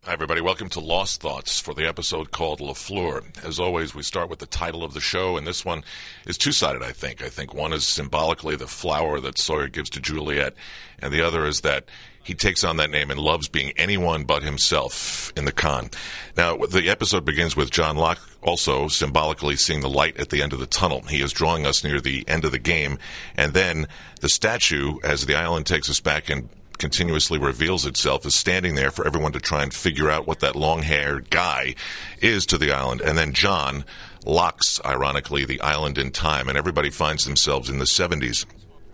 Hi, everybody. Welcome to Lost Thoughts for the episode called LaFleur. As always, we start with the title of the show, and this one is two-sided, I think. I think one is symbolically the flower that Sawyer gives to Juliet, and the other is that he takes on that name and loves being anyone but himself in the con. Now, the episode begins with John Locke also symbolically seeing the light at the end of the tunnel. He is drawing us near the end of the game, and then the statue, as the island takes us back and continuously reveals itself, is standing there for everyone to try and figure out what that long-haired guy is to the island. And then John locks, ironically, the island in time, and everybody finds themselves in the 70s.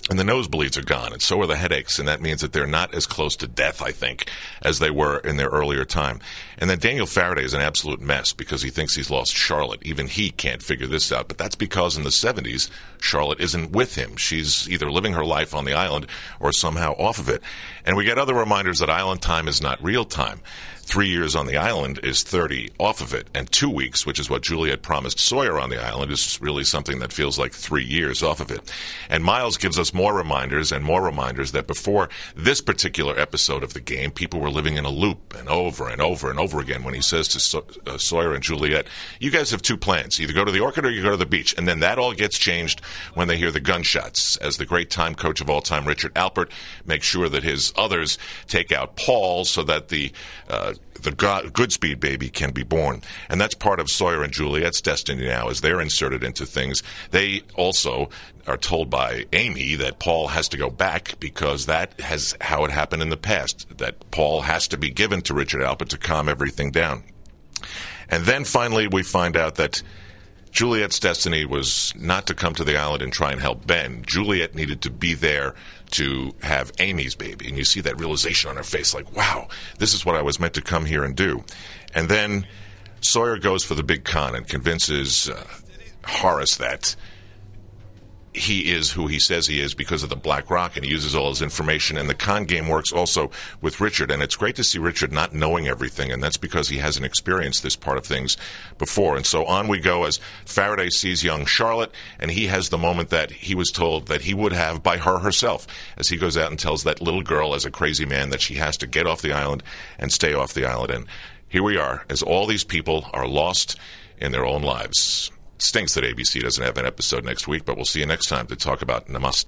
And the nosebleeds are gone, and so are the headaches, and that means that they're not as close to death, I think, as they were in their earlier time. And then Daniel Faraday is an absolute mess because he thinks he's lost Charlotte. Even he can't figure this out, but that's because in the 70s, Charlotte isn't with him. She's either living her life on the island or somehow off of it. And we get other reminders that island time is not real time. 3 years on the island is 30 off of it, and 2 weeks, which is what Juliet promised Sawyer on the island, is really something that feels like 3 years off of it. And Miles gives us more reminders that before this particular episode of the game, people were living in a loop and over and over and over again when he says to Sawyer and Juliet, you guys have two plans, either go to the orchid or you go to the beach. And then that all gets changed when they hear the gunshots, as the great time coach of all time, Richard Alpert, makes sure that his others take out Paul so that the Goodspeed baby can be born. And that's part of Sawyer and Juliet's destiny now, as they're inserted into things. They also are told by Amy that Paul has to go back because that has how it happened in the past, that Paul has to be given to Richard Alpert to calm everything down. And then finally we find out that Juliet's destiny was not to come to the island and try and help Ben. Juliet needed to be there to have Amy's baby. And you see that realization on her face, like, wow, this is what I was meant to come here and do. And then Sawyer goes for the big con and convinces Horace that he is who he says he is because of the Black Rock, and he uses all his information. And the con game works also with Richard, and it's great to see Richard not knowing everything, and that's because he hasn't experienced this part of things before. And so on we go as Faraday sees young Charlotte, and he has the moment that he was told that he would have by her herself, as he goes out and tells that little girl as a crazy man that she has to get off the island and stay off the island. And here we are, as all these people are lost in their own lives. Stinks that ABC doesn't have an episode next week, but we'll see you next time to talk about Namaste.